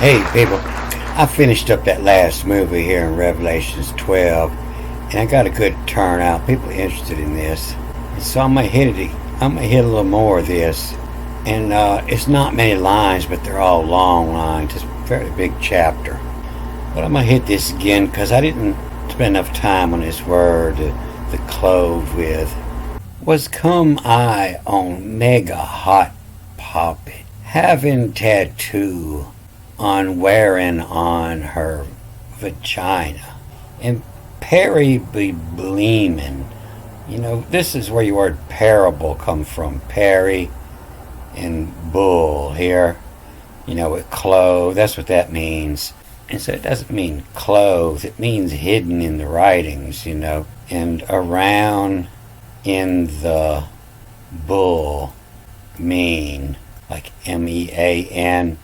Hey people, I finished up that last movie here in Revelations 12, and I got a good turnout. People are interested in this, and so I'm gonna hit it. I'm gonna hit a little more of this, and it's not many lines, but they're all long lines. It's a fairly big chapter, but I'm gonna hit this again because I didn't spend enough time on this word to close with. Was come I on mega hot poppet, having tattoo on wearing on her vagina, and Perry be gleaming. You know, this is where your word parable come from. Perry and bull here. You know, with clothes, that's what that means. And so it doesn't mean clothes, it means hidden in the writings, you know. And around in the bull mean like MEAN.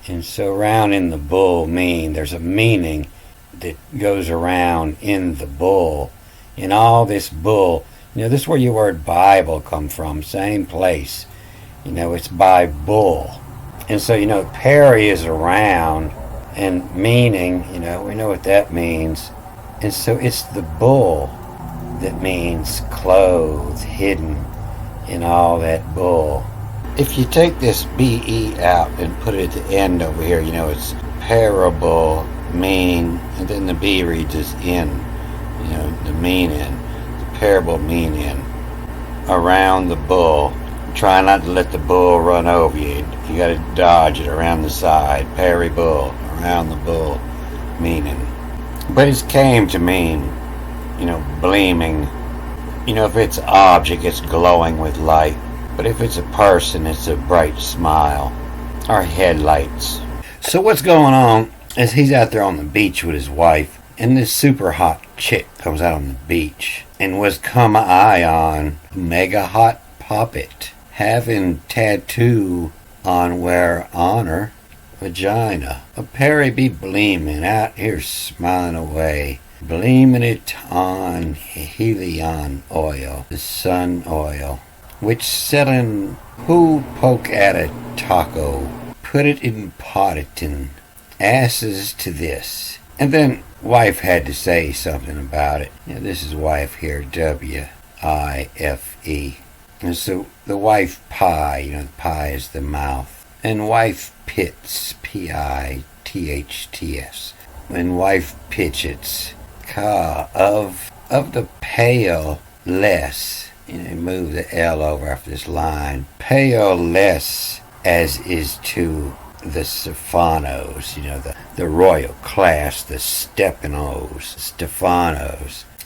And so around in the bull mean, there's a meaning that goes around in the bull. In all this bull, you know, this is where your word Bible come from, same place. You know, it's by bull. And so, you know, Perry is around, and meaning, you know, we know what that means. And so it's the bull that means clothed, hidden in all that bull. If you take this BE out and put it at the end over here, you know, it's parable, mean, and then the B reads as in, you know, the mean in, the parable mean in, around the bull. Try not to let the bull run over you. You got to dodge it around the side. Parry bull, around the bull, meaning. But it came to mean, you know, gleaming. You know, if it's an object, it's glowing with light. But if it's a person, it's a bright smile. Or headlights. So what's going on is he's out there on the beach with his wife, and this super hot chick comes out on the beach and was come eye on mega hot poppet, having tattoo on where on her vagina. A Perry be gleaming out here smiling away, gleaming it on helion oil, the sun oil, which selling who poke at a taco, put it in potting, asses to this. And then wife had to say something about it. You know, this is wife here, W-I-F-E. And so the wife pie, you know, the pie is the mouth. And wife pits, P-I-T-H-T-S. When wife pitchets, ka, of the pale less. You know, move the L over after this line. Pale less as is to the Stephanos, you know, the royal class, the Stephanos.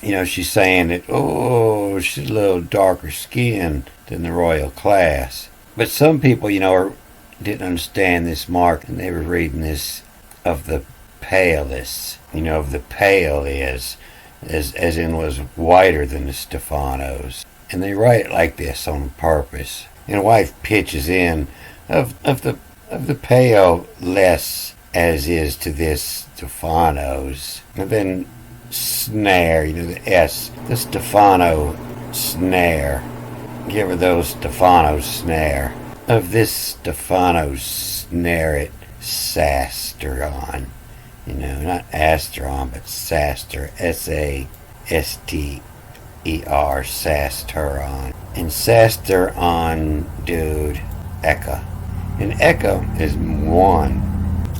You know, she's saying that, oh, she's a little darker skinned than the royal class. But some people, you know, didn't understand this mark, and they were reading this of the palest. You know, of the pale is, as in was whiter than the Stephanos. And they write it like this on purpose. And wife pitches in of the pale less as is to this Stephanos. And then snare, you know, the S, the Stephano snare. Give her those Stephanos snare. Of this Stephanos snare it Sasteron. You know, not Asteron, but Saster, S-A-S-T Sasteron. And Sasteron, dude, Eka. And Eka is one.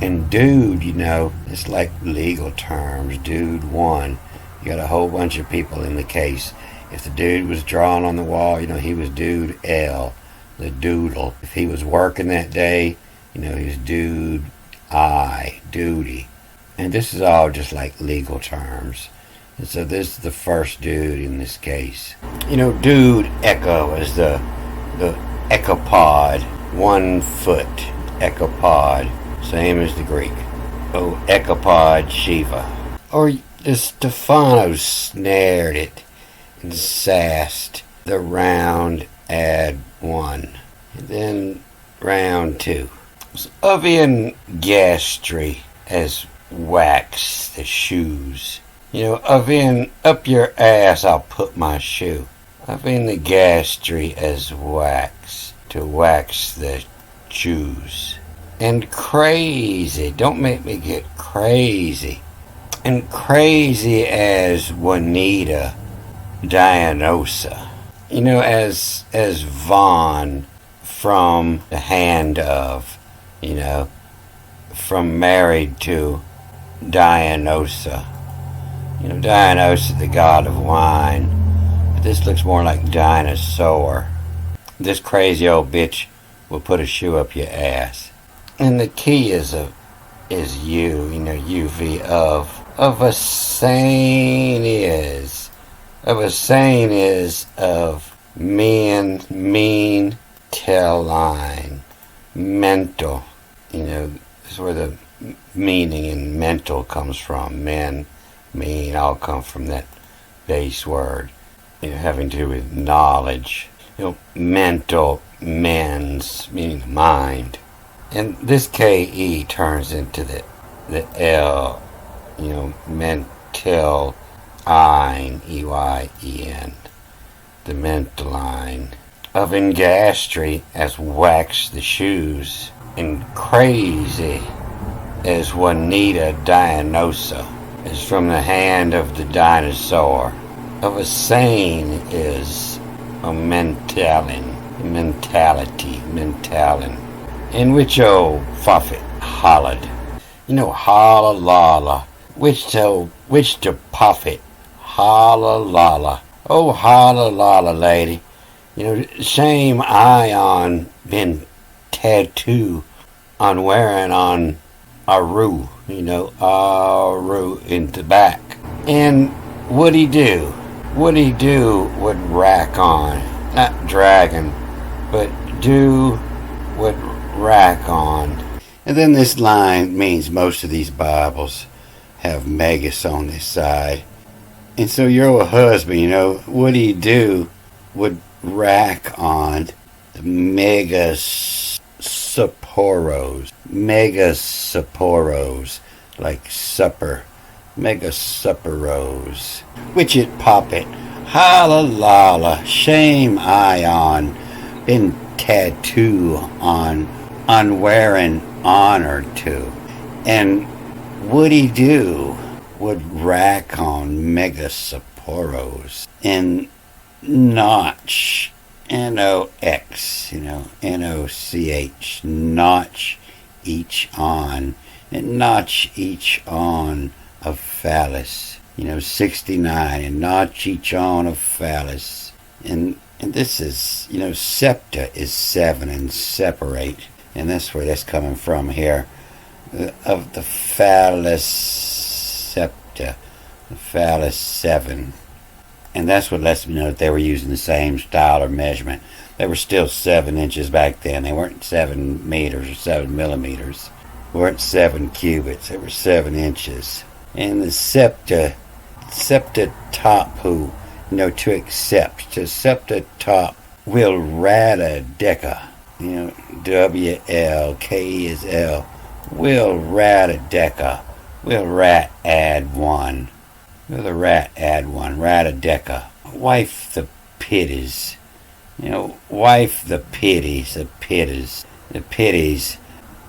And dude, you know, it's like legal terms. Dude, one. You got a whole bunch of people in the case. If the dude was drawn on the wall, you know, he was dude L, the doodle. If he was working that day, you know, he was dude I, duty. And this is all just like legal terms. And so this is the first dude in this case. You know, dude echo is the ecopod, 1 foot ecopod, same as the Greek. Oh, ecopod Shiva. Or the Stephanos snared it and sassed the round add 1. And then round 2. So Ovian gastry as wax the shoes. You know, up your ass I'll put my shoe. In the gastry as wax, to wax the shoes. And crazy. Don't make me get crazy. And crazy as Juanita Dianosa. As Vaughn from The Hand of, from Married to Dianosa. Dianosa, the god of wine. But this looks more like dinosaur. This crazy old bitch will put a shoe up your ass. And the key is UV of a sane is. Of a sane is of mean, tell line, mental. This is where the meaning in mental comes from. Men, mean, all come from that base word, having to do with knowledge. Mental, mens, meaning mind. And this KE turns into the L, mental, EYEN, the mental line. Of engastry as wax the shoes, and crazy as Juanita Dianosa, is from the hand of the dinosaur. Of a sane is a mentality, in which old Fuffet hollered. Holla lala, which to puff holla lala. Oh, holla lala, lady. Shame I on been tattoo on wearing on Aru, Aru in the back. And what'd he do? Would rack on, not dragon, but do would rack on. And then this line means most of these Bibles have megas on this side. And so your old husband, what'd he do? Would rack on the megasaporos, like supper, megasupperos, which it pop it, holla lala, shame I on, been tattoo on wearing honor to. And what'd he do? Would rack on megasaporos and notch, N-O-X, N-O-C-H, notch each on, and notch each on of phallus, 69, and notch each on of phallus. And this is, septa is 7 and separate, and that's where that's coming from here, of the phallus septa, the phallus 7. And that's what lets me know that they were using the same style or measurement. They were still 7 inches back then. They weren't 7 meters or 7 millimeters. They weren't 7 cubits. They were 7 inches. And the septa topu, to accept. To septa top will rata deca. W-L-K-E is L. Will rata deca. Will rat add 1. Will the rat add 1? Ratadeca. Wife the pities. Wife the pities. The pities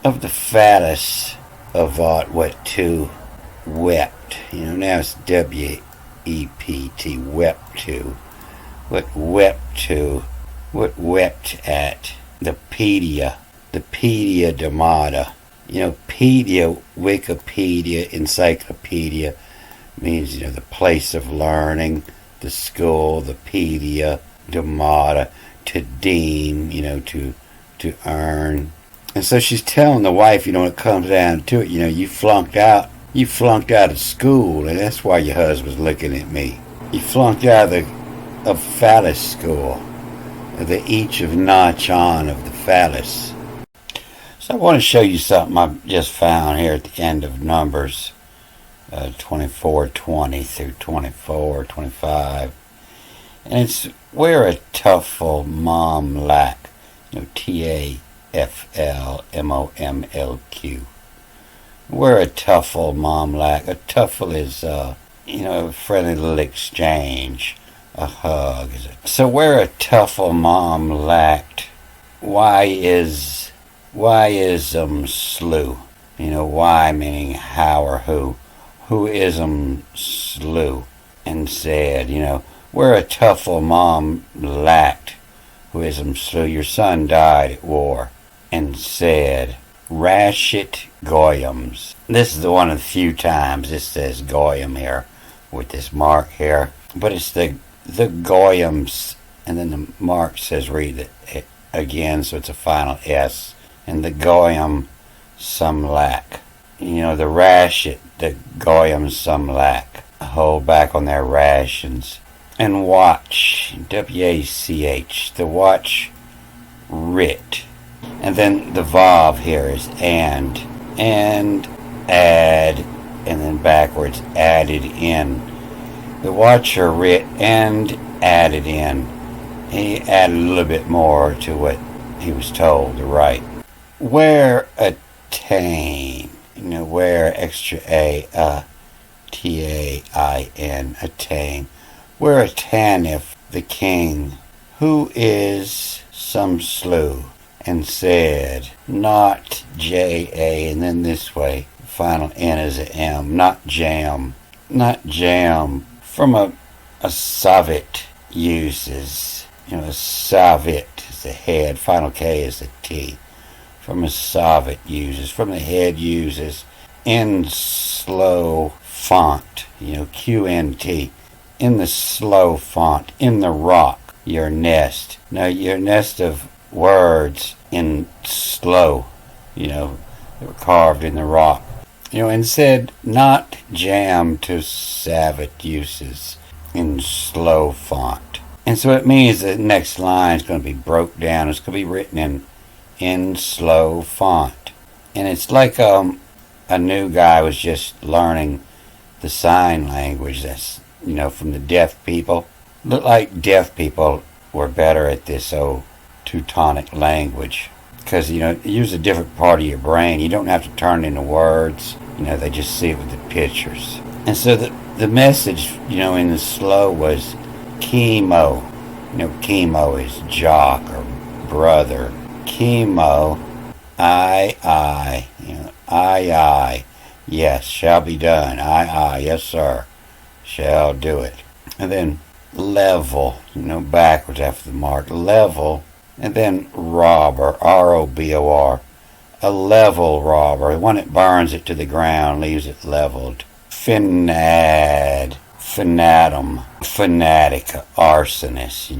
of the phallus of what to wept. Now it's W-E-P-T. Wept to. What wept to. What wept at. The pedia. The pedia domata. Pedia, Wikipedia, encyclopedia, means, the place of learning, the school, the pedia, domata, to deem, to earn. And so she's telling the wife, when it comes down to it, you flunked out of school, and that's why your husband's looking at me. You flunked out of phallus school, the each of notch on of the phallus. So I want to show you something I just found here at the end of Numbers 24:20 through 24:25, and it's where a tuffle mom lack, TAFLMOMLQ. Where a tuffle mom lack. A tuffle is a friendly little exchange, a hug. So where a tuffle mom lacked, why is Why is slew? Why meaning how or who. Who is slew and said, where a tuffle mom lacked. Who is slew? Your son died at war and said, Rashit Goyams. This is the one of the few times this says Goyam here with this mark here. But it's the Goyams, and then the mark says read it again, so it's a final S. And the Goyam some lack. The Rashit, the Goyam some lack. Hold back on their rations. And watch, W-A-C-H, the watch writ. And then the Vav here is and add, and then backwards added in. The watcher writ and added in. He added a little bit more to what he was told to write. Where attain, where extra A, T-A-I-N, attain. Where attaneth the king, who is some slew, and said, not J-A, and then this way, final N is a M, not jam, from a Soviet uses, a Soviet is the head, final K is the T, from a Soviet uses, from the head uses, in slow font, QNT, in the slow font, in the rock, your nest. Now, your nest of words in slow, they were carved in the rock. And said, not jam to Soviet uses in slow font. And so it means the next line is going to be broke down. It's going to be written in slow font. And it's like a new guy was just learning the sign language that's, from the deaf people. Looked like deaf people were better at this Teutonic language. Because, you use a different part of your brain. You don't have to turn it into words. They just see it with the pictures. And so the message, in the slow was chemo. Chemo is jock or brother. Chemo, I, I, yes, shall be done. I, yes, sir, shall do it. And then level, backwards after the mark, level, and then robber, R-O-B-O-R, a level robber, one that burns it to the ground, leaves it leveled. Fanatum, fanatic, arsonist,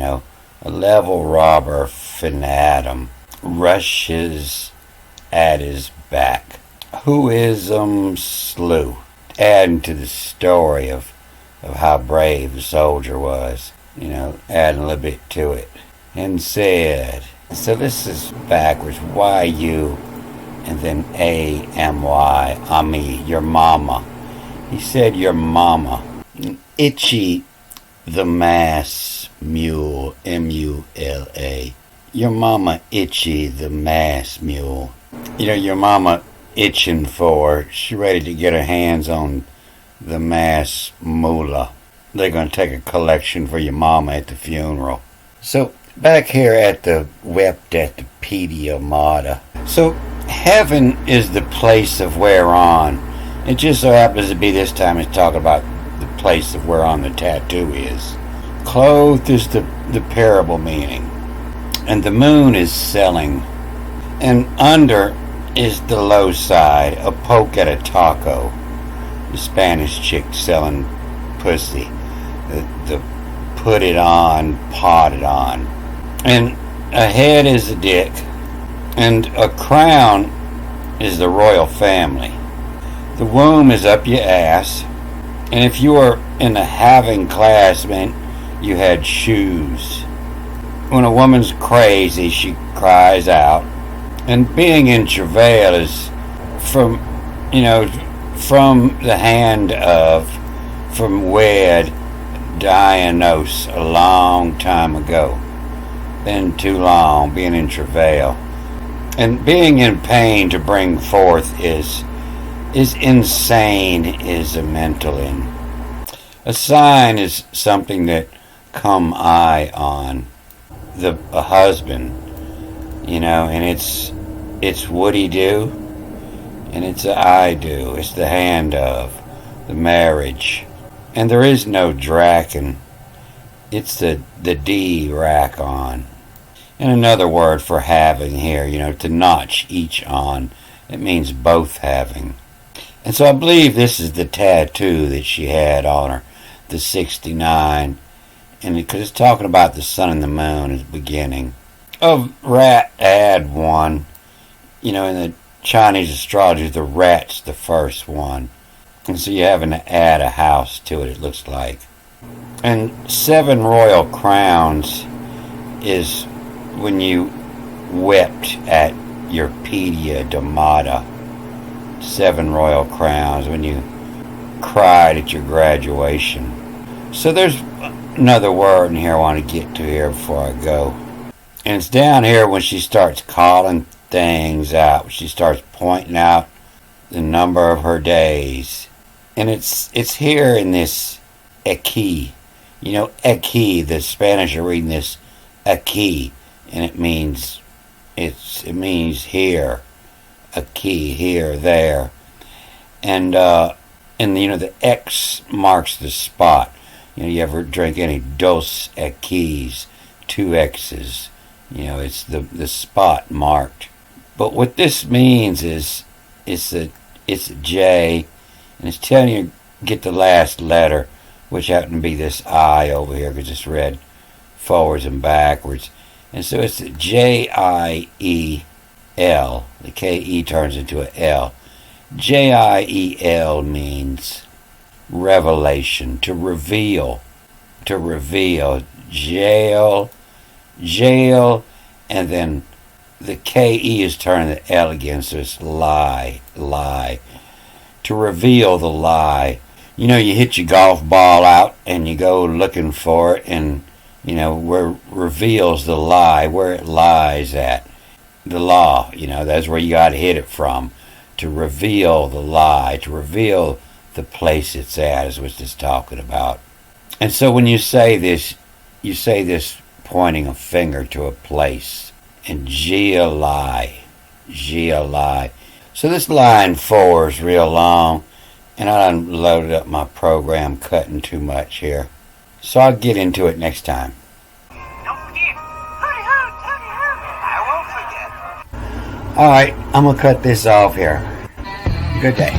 a level robber, fanatum, rushes at his back. Who is slew? Adding to the story of how brave the soldier was, adding a little bit to it. And said, so this is backwards, Y-U, and then A-M-Y, Ami, your mama. He said, your mama. Itchy, the mass mule, M-U-L-A. Your mama Itchy, the mass mule. Your mama itching she's ready to get her hands on the mass moolah. They're going to take a collection for your mama at the funeral. So, back here at the wept at the pedia mata. So, heaven is the place of whereon. It just so happens to be this time it's talking about the place of whereon the tattoo is. Clothed is the parable meaning. And the moon is selling. And under is the low side, a poke at a taco. The Spanish chick selling pussy. The put it on, pot it on. And a head is a dick. And a crown is the royal family. The womb is up your ass. And if you were in the having class, meant you had shoes. When a woman's crazy, she cries out. And being in travail is from the hand of, from wed, diagnose a long time ago. Been too long, being in travail. And being in pain to bring forth is insane, is a mental in. A sign is something that come eye on a husband, and it's It's would-he do, and it's a I do. It's the hand of, the marriage. And there is no draken. It's the D rack on. And another word for having here, to notch each on. It means both having. And so I believe this is the tattoo that she had on her, the 69. And because it's talking about the sun and the moon at the beginning. Of rat, add one. In the Chinese astrology, the rat's the first one. And so you're having to add a house to it looks like. And 7 royal crowns is when you wept at your pedia domata. 7 royal crowns when you cried at your graduation. So there's another word in here I want to get to here before I go. And it's down here when she starts calling things out. She starts pointing out the number of her days. And it's here in this aquí. Aquí, the Spanish are reading this aquí, and it means here. Aquí, here, there. And the X marks the spot. You ever drink any dos Equis, 2 X's? It's the spot marked. But what this means is it's a J, and it's telling you get the last letter, which happened to be this I over here because it's read forwards and backwards. And so it's J-I-E-L. The K-E turns into an L. J-I-E-L means revelation, to reveal. Jail, and then the K-E is turning the L again, so it's lie. To reveal the lie. You hit your golf ball out and you go looking for it, and, where reveals the lie, where it lies at. The law, that's where you got to hit it from. To reveal the lie, to reveal the place it's at, is what it's talking about. And so when you say this pointing a finger to a place. And Gia-lie. So this line 4 is real long, and I done loaded up my program cutting too much here. So I'll get into it next time. Don't forget, I won't forget. Alright, I'm going to cut this off here. Good day.